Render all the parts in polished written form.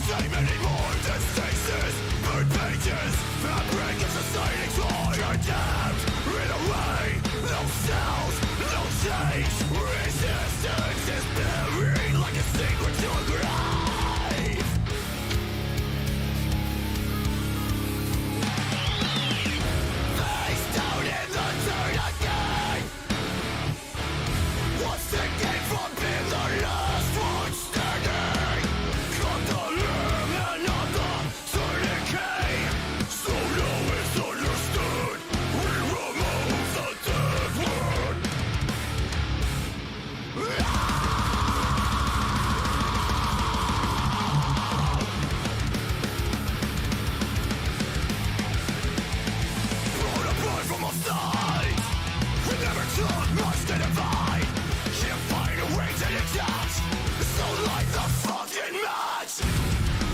same anymore. The stasis, burnt pages, fabric of society torn. Condemned, rid away, no cells, no change. Resistance is buried like a secret to a grave. Face down in the dirt again. What's the gain from being the last one standing? Cut the limb and not the decay. So now it's understood. We remove the dead word. Brought apart from all sides. We never took much to divide. Can't find a way to detach. So like the fucking match.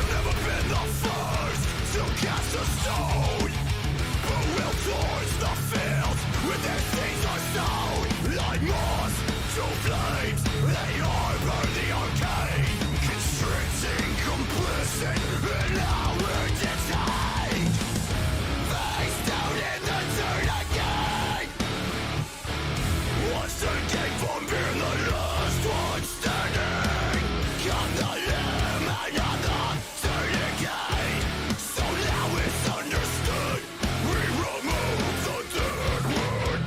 Never been the first to cast a stone. But will towards the field where their things are sown. Like moss to flames, they harbor the arcade. Constricting, complicit in our detained. Face down in the dirt again. What's the gain from being the last one standing? Cut the limb and not the decay. So now it's understood. We remove the dead word.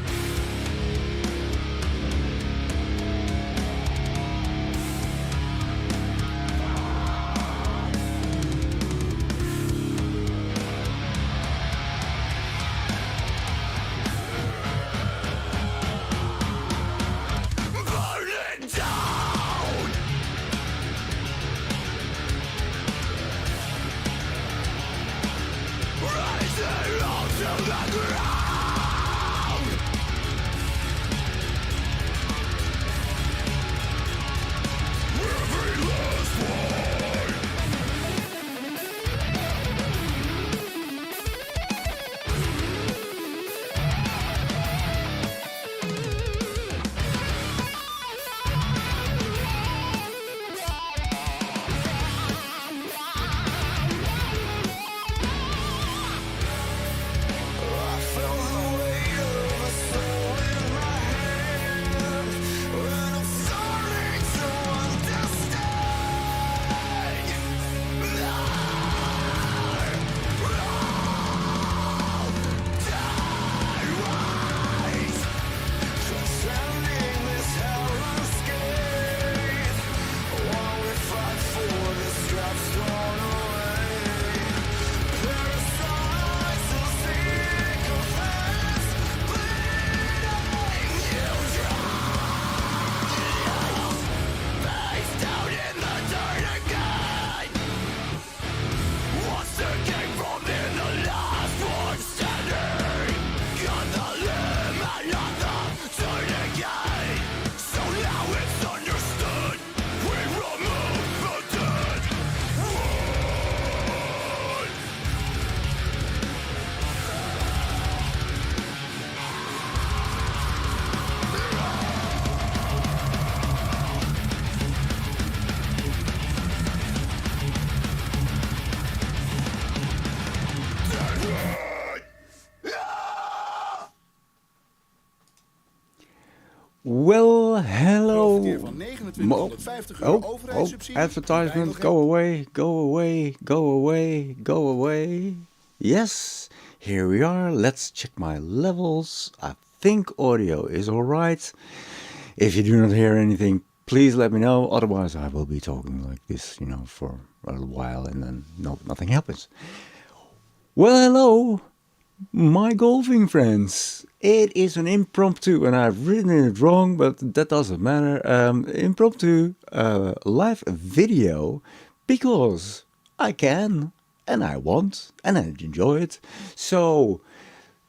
Burn it down. Raise it all to the ground. Every last one. I feel the weight of a soul in my hand. When I'm starting to understand. Ways, transcending this hell unscathed. While we fight for the straps thrown away. Parasites who seek offense, bleeding you dry. Face down in the dirt again. What's the gain from being the last one standing? Cut the limb and not the decay. So now it's understood. We remove the dead word. Well, hello. Profiteer van €2950 overheidssubsidie. Advertisement, go away, go away, go away, go away. Yes, here we are. Let's check my levels. I think audio is alright. If you do not hear anything, please let me know. Otherwise, I will be talking like this, for a little while and then nothing happens. Well, hello, my golfing friends. It is an impromptu, and I've written it wrong, but that doesn't matter. Impromptu live video because I can, and I want, and I enjoy it. So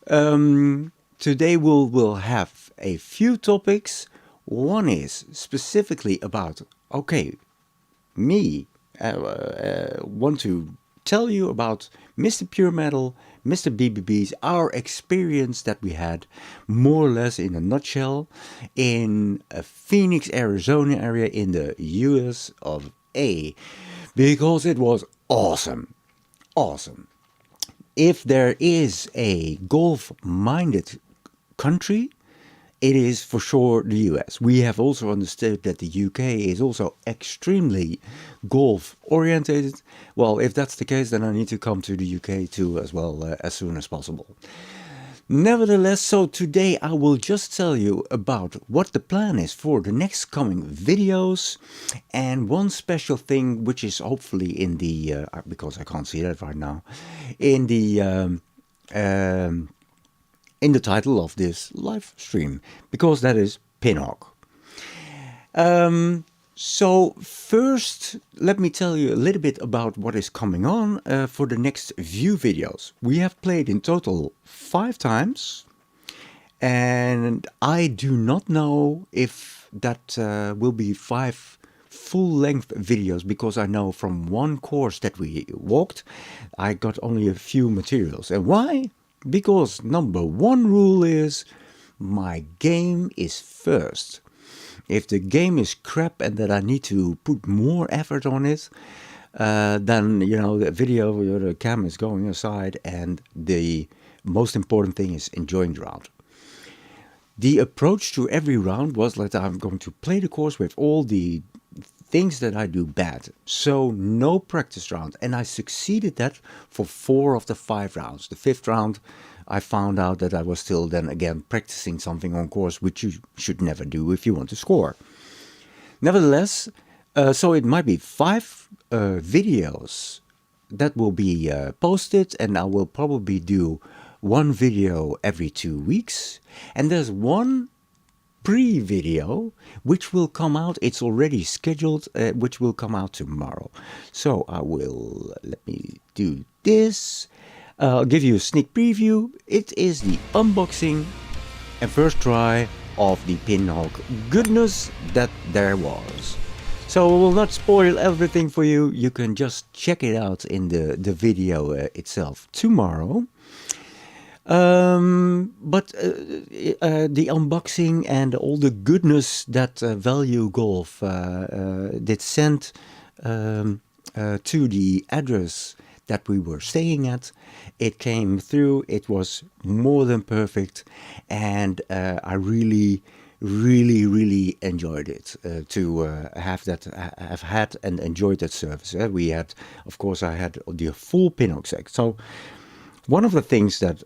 today we'll have a few topics. One is specifically about, me want to tell you about Mr. Pure Metal, Mr. BBB's, our experience that we had more or less in a nutshell in Phoenix, Arizona area in the US of A. Because it was awesome. Awesome. If there is a golf-minded country, it is for sure the US. We have also understood that the UK is also extremely golf-oriented. Well, if that's the case, then I need to come to the UK too as well as soon as possible. Nevertheless, so today I will just tell you about what the plan is for the next coming videos, and one special thing which is hopefully in the, because I can't see that right now, in the title of this live stream, because that is Pinhawk. So first, let me tell you a little bit about what is coming on for the next few videos. We have played in total 5 times, and I do not know if that will be 5 full-length videos, because I know from one course that we walked, I got only a few materials. And why? Because number 1 rule is, my game is first. If the game is crap and that I need to put more effort on it, then, you know, the video or the camera is going aside, and the most important thing is enjoying the round. The approach to every round was that I'm going to play the course with all the things that I do bad. So no practice round. And I succeeded that for 4 of the 5 rounds. The 5th round, I found out that I was still then again practicing something on course, which you should never do if you want to score. Nevertheless, so it might be 5 videos that will be posted, and I will probably do 1 video every 2 weeks. And there's one pre-video which will come out, it's already scheduled, which will come out tomorrow. So I will, let me do this. I'll give you a sneak preview. It is the unboxing and first try of the Pinhawk goodness that there was. So I will not spoil everything for you. You can just check it out in the video itself tomorrow. But the unboxing and all the goodness that Value Golf did send to the address that we were staying at, it came through. It was more than perfect, and I really enjoyed it to have had and enjoyed that service. We had, of course, I had the full Pinhawk set. So one of the things that,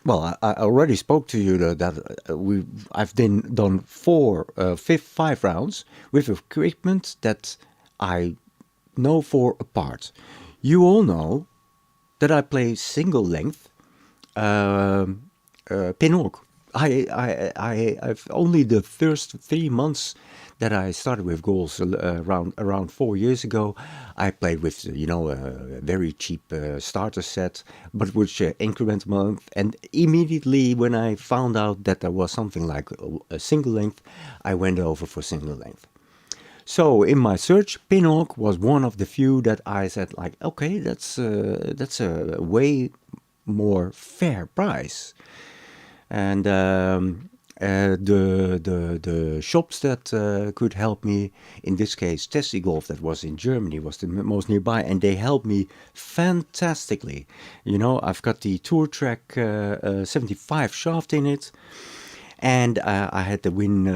well, I already spoke to you that I've done 5 rounds with equipment that I know for a part. You all know that I play single length Pinhawk. I've only the first 3 months that I started with goals around 4 years ago. I played with, you know, a very cheap starter set, but which increment month. And immediately when I found out that there was something like a single length, I went over for single length. So in my search, Pinhawk was one of the few that I said, like, okay, that's a way more fair price. And the shops that could help me, in this case, Tessie Golf, that was in Germany, was the most nearby, and they helped me fantastically. You know, I've got the Tour Track 75 shaft in it. And I had the Wind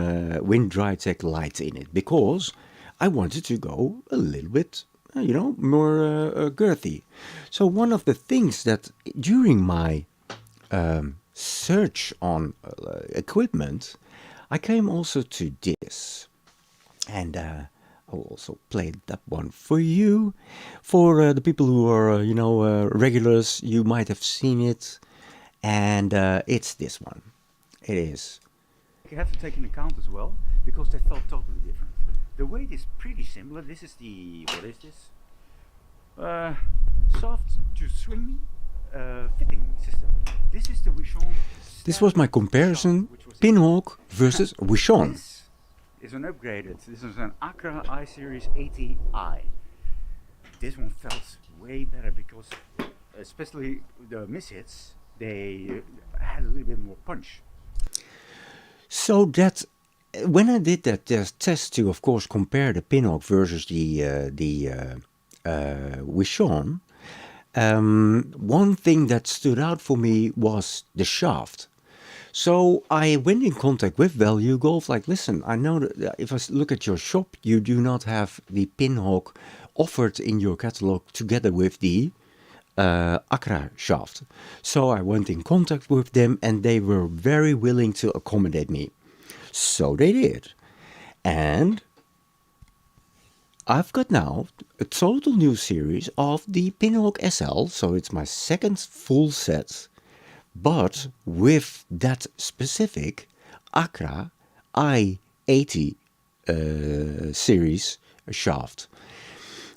Drytech light in it, because I wanted to go a little bit, you know, more girthy. So one of the things that during my search on equipment, I came also to this. And I'll also play that one for you. For the people who are, you know, regulars, you might have seen it. And it's this one. It is. You have to take into account as well, because they felt totally different. The weight is pretty similar. This is the, what is this? Soft to swing fitting system. This is the Wishon. This was my comparison, Pinhawk versus Wishon. This is an upgraded. This is an Accra I80i. This one felt way better because, especially the mishits, they had a little bit more punch. So that when I did that test to, of course, compare the Pinhawk versus the with Sean, one thing that stood out for me was the shaft. So I went in contact with Value Golf, like, listen, I know that if I look at your shop, you do not have the Pinhawk offered in your catalog together with the Accra shaft. So I went in contact with them and they were very willing to accommodate me. So they did. And I've got now a total new series of the Pinhawk SL, so it's my second full set, but with that specific Accra I80 series shaft,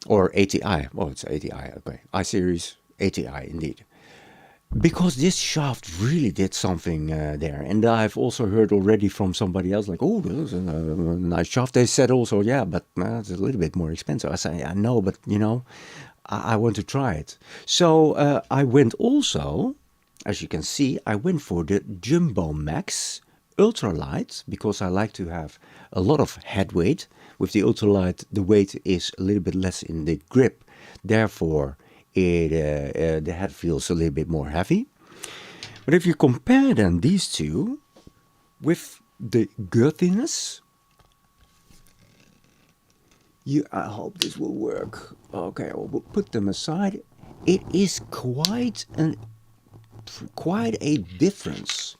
or 80i. Oh, it's 80i, okay. I-series 80i, indeed. Because this shaft really did something there. And I've also heard already from somebody else, like, oh, this is a nice shaft. They said also, yeah, but it's a little bit more expensive. I say, I know, but, I want to try it. So I went also, as you can see, I went for the JumboMax Ultralite, because I like to have a lot of head weight. With the Ultralite, the weight is a little bit less in the grip. Therefore, the head feels a little bit more heavy. But if you compare then these two with the girthiness, I hope this will work. Okay, I will put them aside. It is quite a difference.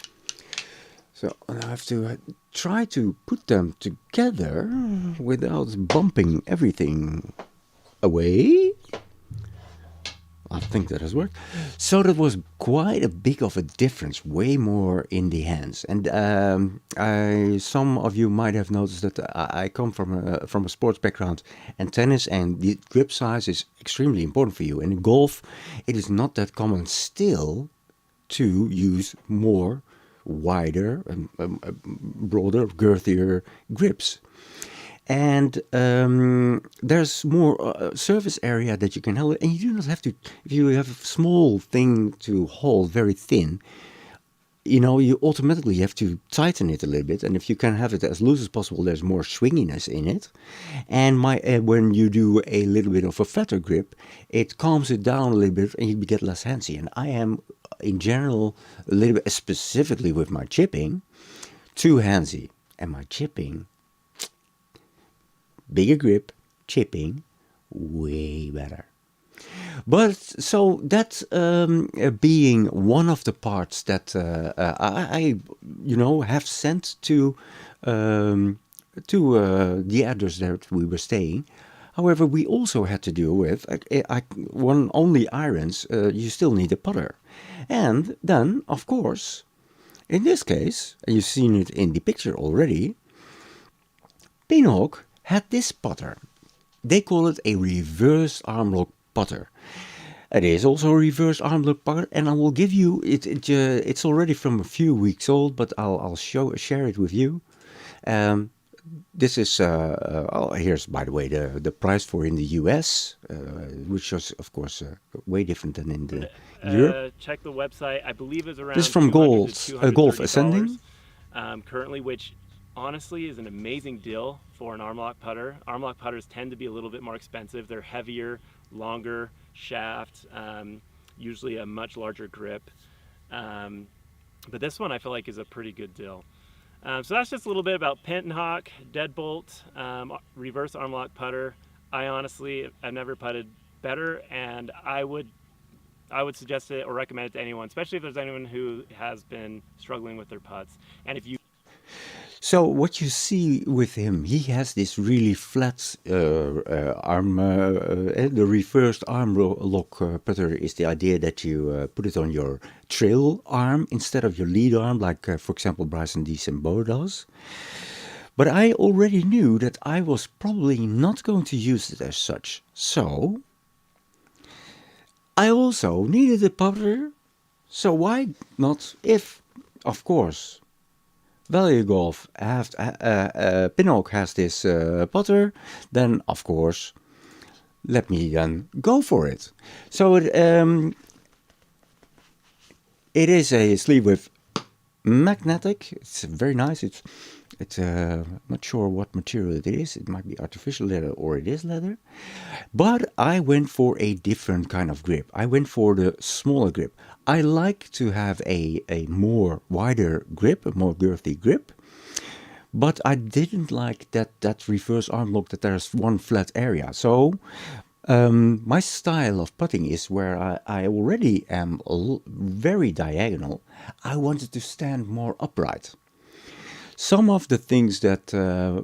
So I have to try to put them together without bumping everything away. I think that has worked. So that was quite a big of a difference, way more in the hands. And some of you might have noticed that I come from a sports background and tennis, and the grip size is extremely important for you. And in golf, it is not that common still to use more wider, broader, girthier grips. And there's more surface area that you can hold, and you do not have to. If you have a small thing to hold, very thin, you automatically have to tighten it a little bit. And if you can have it as loose as possible, there's more swinginess in it. And when you do a little bit of a flatter grip, it calms it down a little bit, and you get less handsy. And I am, in general, a little bit, specifically with my chipping, too handsy, and my chipping. Bigger grip, chipping, way better. But so that being one of the parts that I have sent to the address that we were staying. However, we also had to deal with only irons. You still need a putter, and then of course, in this case, and you've seen it in the picture already, Pinhawk had this putter. They call it a reverse arm lock putter. It is also a reverse arm lock putter, and I will give you it. It's already from a few weeks old, but I'll share it with you. This is here's, by the way, the price for in the US, which is of course way different than in the Europe. Check the website. I believe it's around. This is from Golf Ascending. Currently, which honestly is an amazing deal for an arm lock putter. Arm lock putters tend to be a little bit more expensive. They're heavier, longer shaft, usually a much larger grip. But this one I feel like is a pretty good deal. So that's just a little bit about Pinhawk Deadbolt reverse arm lock putter. I've never putted better, and I would suggest it or recommend it to anyone, especially if there's anyone who has been struggling with their putts. And if you So what you see with him, he has this really flat arm. The reversed arm lock putter is the idea that you put it on your trail arm instead of your lead arm, like for example Bryson DeChambeau does. But I already knew that I was probably not going to use it as such. So I also needed a putter. So why not, if, of course, Value Golf Pinhawk has this putter, then of course let me then go for it. So it is a sleeve with magnetic. It's very nice. It's not sure what material it is. It might be artificial leather or it is leather. But I went for a different kind of grip. I went for the smaller grip. I like to have a more wider grip, a more girthy grip. But I didn't like that reverse arm lock, that there's one flat area. So my style of putting is where I already am very diagonal. I wanted to stand more upright. Some of the things that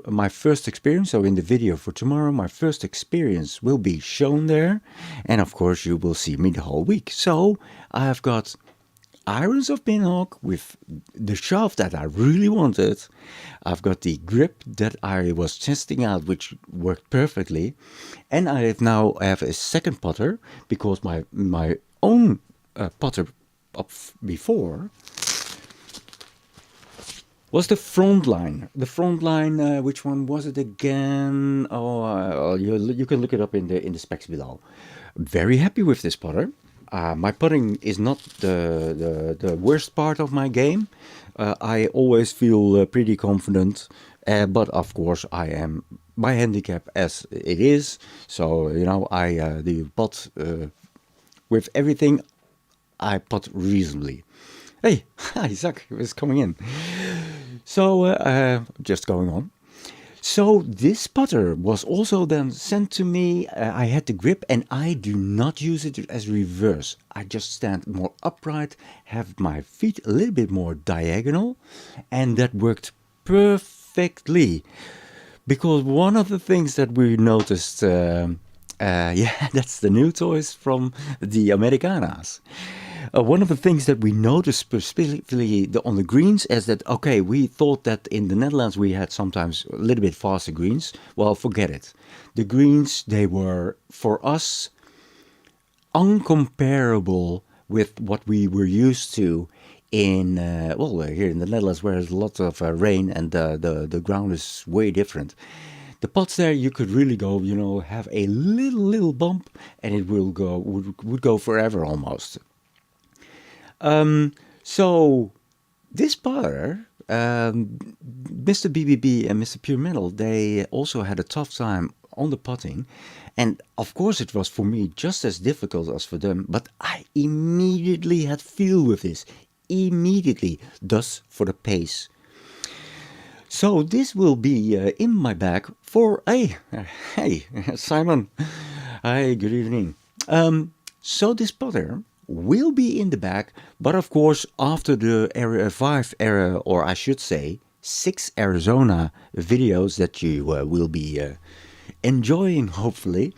my first experience, so in the video for tomorrow, my first experience will be shown there. And of course you will see me the whole week. So I've got irons of Pinhawk with the shaft that I really wanted. I've got the grip that I was testing out, which worked perfectly. And I now have a second putter because my own putter up before was the front line. The front line, which one was it again? Oh, you can look it up in the specs below. Very happy with this putter. My putting is not the worst part of my game. I always feel pretty confident, but of course I am my handicap as it is. So you know I the putt with everything I putt reasonably. Hey, hi Zach, is coming in. So just going on. So this putter was also then sent to me. I had the grip and I do not use it as reverse. I just stand more upright, have my feet a little bit more diagonal, and that worked perfectly. Because one of the things that we noticed, yeah, that's the new toys from the Americanas. One of the things that we noticed specifically on the greens is that, okay, we thought that in the Netherlands we had sometimes a little bit faster greens. Well, forget it. The greens, they were, for us, uncomparable with what we were used to in, well, here in the Netherlands where there's lots of rain and the ground is way different. The pots there, you could really go, you know, have a little bump and it will go, would go forever almost. So this putter, Mr. BBB and Mr. Pure Metal, they also had a tough time on the putting. And of course it was for me just as difficult as for them, but I immediately had feel with this. Immediately, thus for the pace. So this will be in my bag for, hey, Simon. Hi, good evening. So this putter will be in the bag, but of course after the Area 5 era, or I should say 6 Arizona videos that you will be enjoying, hopefully.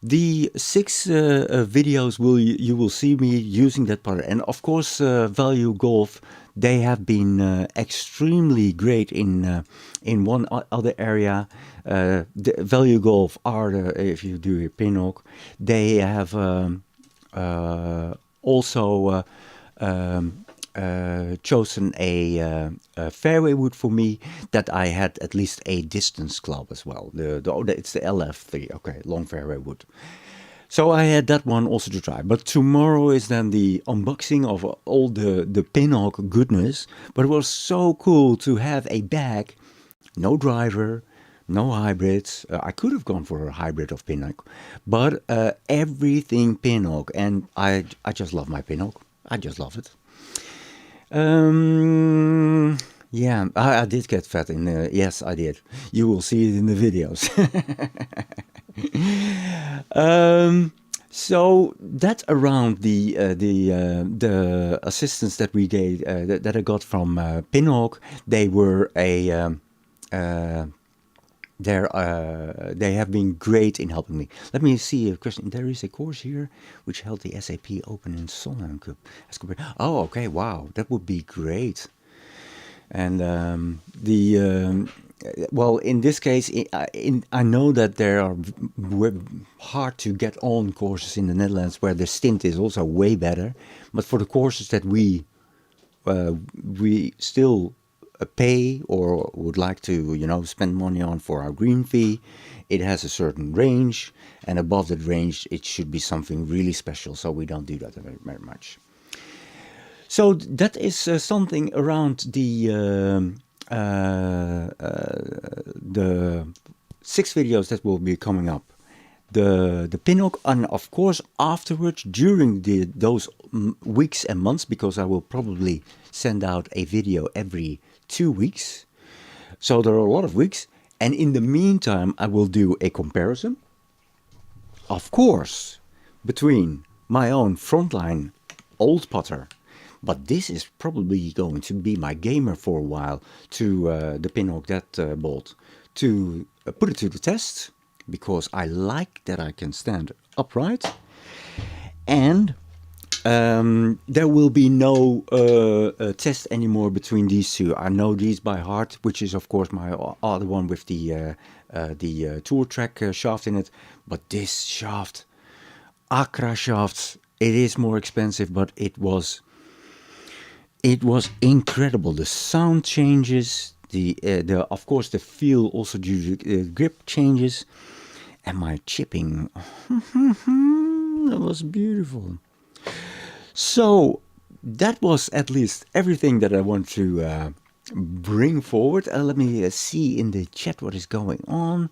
The 6 videos you will see me using that putter, and of course Value Golf, they have been extremely great in one other area. The Value Golf are, if you do your Pinhawk, they have also chosen a fairway wood for me that I had at least a distance club as well. It's the LF3, okay, long fairway wood. So I had that one also to try. But tomorrow is then the unboxing of all the Pinhawk goodness. But it was so cool to have a bag, no driver, no hybrids. I could have gone for a hybrid of Pinhawk, but everything Pinhawk, and I just love my Pinhawk. I just love it. Yeah, I did get fat in there. Yes, I did. You will see it in the videos. So that's around the assistance that we gave that I got from Pinhawk. They were they have been great in helping me. Let me see a question. There is a course here which held the SAP Open in Solheim Cup. Oh, okay, wow, that would be great. And well, in this case, I know that there are hard to get on courses in the Netherlands where the stint is also way better. But for the courses that we still pay or would like to, you know, spend money on for our green fee, it has a certain range, and above that range it should be something really special, so we don't do that very, very much. So that is something around the the 6 videos that will be coming up. The Pinhawk, and of course afterwards during those weeks and months, because I will probably send out a video every 2 weeks. So there are a lot of weeks, and in the meantime I will do a comparison, of course, between my own frontline old putter, but this is probably going to be my gamer for a while, to the Pinhawk Deadbolt, to put it to the test, because I like that I can stand upright. And there will be no test anymore between these two. I know these by heart, which is of course my other one with the tour track shaft in it. But this shaft, Accra shaft, it is more expensive, but it was incredible. The sound changes, the of course the feel also due to grip changes, and my chipping, that was beautiful. So that was at least everything that I want to bring forward. Let me see in the chat what is going on.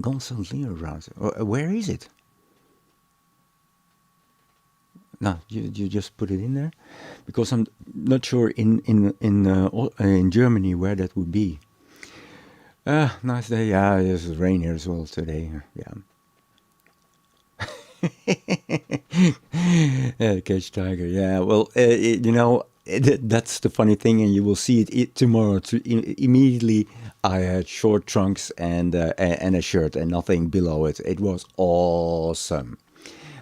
Gonzalo around. Where is it? No, you just put it in there, because I'm not sure in Germany where that would be. Nice day. Yeah, there's rain here as well today. Yeah. Catch tiger. Yeah. Well, that's the funny thing, and you will see it tomorrow. Immediately, I had short trunks and a shirt and nothing below it. It was awesome.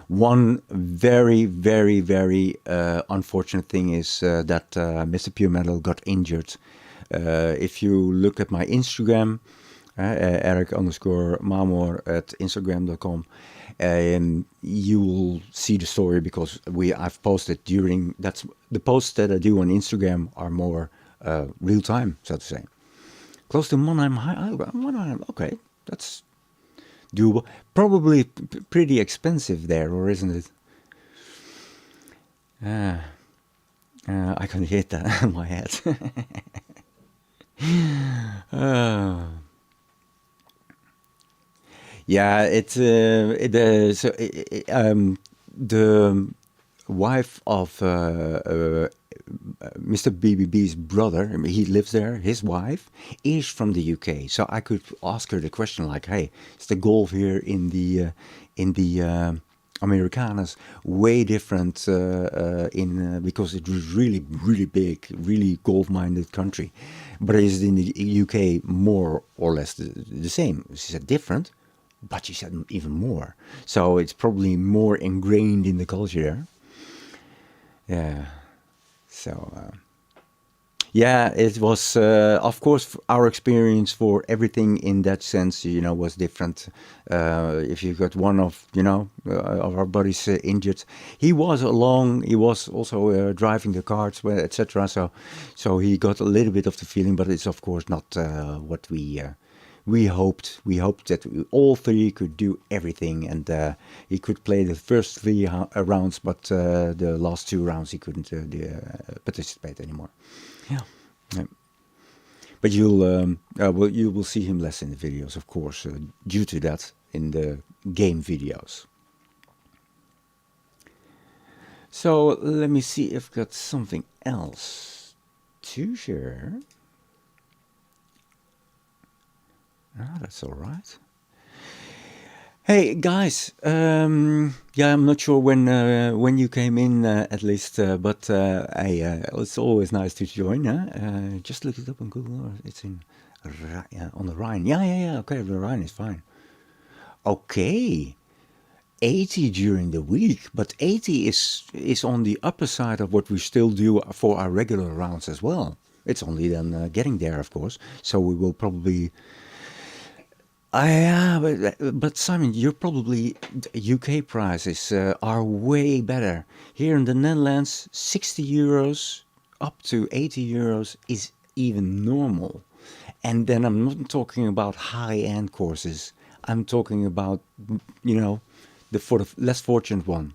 One very, very, very unfortunate thing is that Mr. Pure Metal got injured. If you look at my Instagram, Eric_MaMoR at Instagram.com, you will see the story, because I've posted during, that's the posts that I do on Instagram are more real time, so to say. Close to Monheim High. Monheim, okay, that's doable. Probably pretty expensive there, or isn't it? I can hit that on my head. Yeah, the wife of Mr. BBB's brother, I mean, he lives there. His wife is from the UK, so I could ask her the question like, "Hey, is the golf here in the Americanas way different because it was really, really big, really golf-minded country, but is it in the UK more or less the same?" She said different, but she said even more. So it's probably more ingrained in the culture there. Yeah. So, yeah, it was, of course, our experience for everything in that sense, was different. If you got one of, of our buddies injured, he was along, he was also driving the carts, etc. So he got a little bit of the feeling, but it's, of course, not what we hoped. We hoped that all three could do everything, and he could play the first 3 rounds, but the last 2 rounds he couldn't participate anymore. Yeah. But you will see him less in the videos, of course, due to that in the game videos. So let me see if I've got something else to share. That's all right. Hey guys, yeah, I'm not sure when you came in at least, but it's always nice to join. Just look it up on Google. It's on the Rhine. Yeah. Okay, the Rhine is fine. Okay, 80 during the week, but 80 is on the upper side of what we still do for our regular rounds as well. It's only then getting there, of course. So we will probably. But Simon, you're probably UK prices are way better. Here in the Netherlands, 60 euros up to 80 euros is even normal. And then I'm not talking about high-end courses. I'm talking about, for the less fortunate one.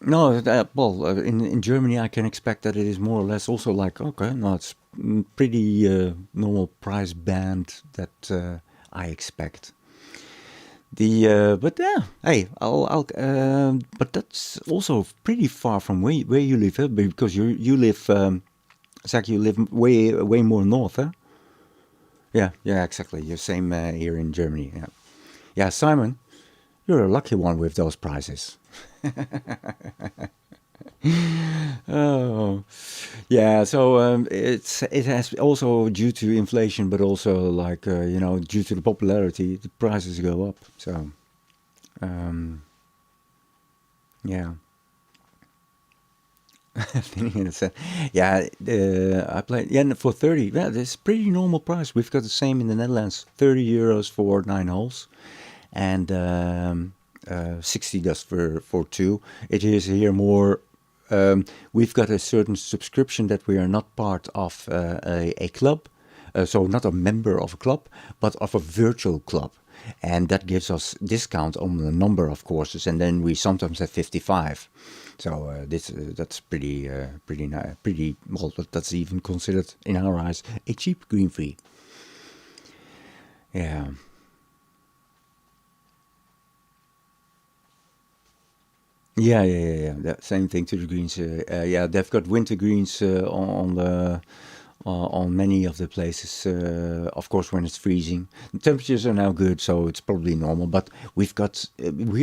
No, well, in Germany, I can expect that it is more or less also like, okay, no, it's pretty normal price band that I expect. But yeah, hey, but that's also pretty far from where you live, huh? Because you live, Zach, you live way more north, huh? Yeah, exactly. You're same here in Germany. Yeah, Simon, you're a lucky one with those prices. Oh, yeah. So it has also due to inflation, but also like due to the popularity, the prices go up. So um, yeah. Yeah, I played. Yeah, for 30. Yeah, that's pretty normal price. We've got the same in the Netherlands. 30 euros for 9 holes, and 60 just for two. It is here more. We've got a certain subscription that we are not part of a club, so not a member of a club, but of a virtual club, and that gives us discount on the number of courses, and then we sometimes have 55. So that's pretty well. That's even considered in our eyes a cheap green fee. Yeah. Yeah. That same thing to the greens. Yeah, they've got winter greens on the on many of the places. Of course, when it's freezing, the temperatures are now good, so it's probably normal. But we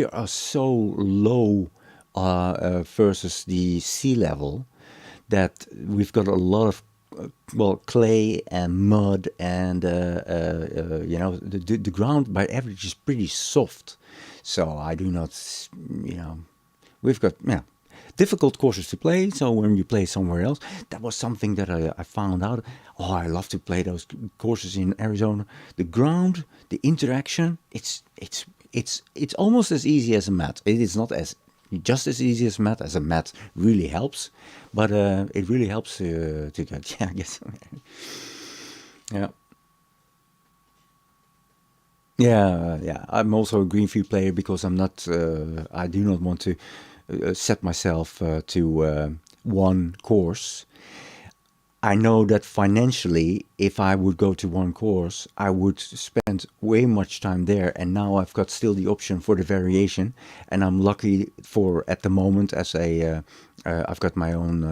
are so low versus the sea level that we've got a lot of clay and mud, and the ground by average is pretty soft. So I do not, you know, we've got difficult courses to play. So when you play somewhere else, that was something that I found out. Oh, I love to play those courses in Arizona. The ground, the interaction, it's almost as easy as a mat. It is not as just as easy as mat, as a mat really helps, but it really helps to get. Yeah, I guess. Yeah. Yeah. I'm also a green fee player because I'm not. I do not want to set myself to one course. I know that financially, if I would go to one course, I would spend way much time there. And now I've got still the option for the variation, and I'm lucky for at the moment as I've got my own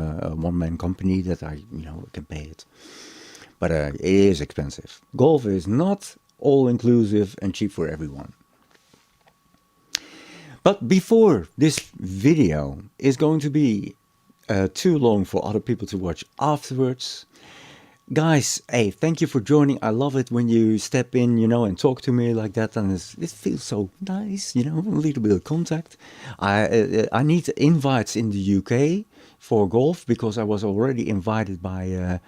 one-man company that I can pay it. But it is expensive. Golf is not all inclusive and cheap for everyone. But before this video is going to be too long for other people to watch afterwards, guys, hey, thank you for joining. I love it when you step in, and talk to me like that, and it feels so nice, a little bit of contact. I need invites in the UK for golf because I was already invited by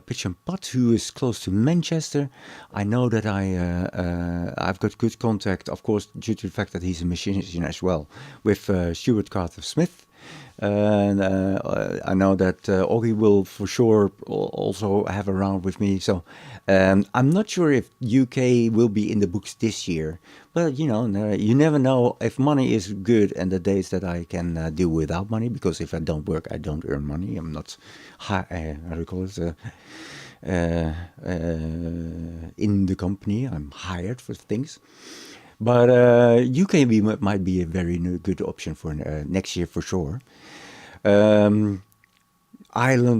Pitch and Putt, who is close to Manchester. I know that I've got good contact, of course, due to the fact that he's a musician as well, with Stuart Carter Smith. And I know that Augie will for sure also have a round with me. So I'm not sure if UK will be in the books this year. But, you never know if money is good and the days that I can do without money. Because if I don't work, I don't earn money. I'm not, how do you call it? In the company. I'm hired for things. But UK might be a very good option for next year for sure. Ireland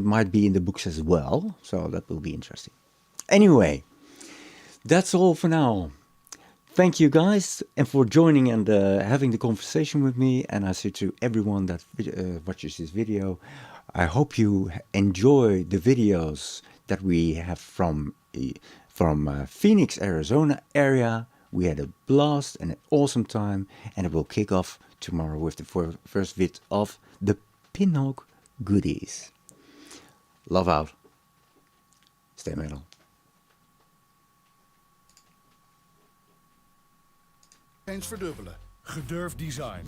might be in the books as well, so that will be interesting. Anyway, that's all for now. Thank you guys and for joining and having the conversation with me. And I say to everyone that watches this video, I hope you enjoy the videos that we have from Phoenix, Arizona area. We had a blast and an awesome time, and it will kick off tomorrow with the first vid of the Pinhawk goodies. Love out. Stay metal. Eens verdubbelen. Gedurfd design.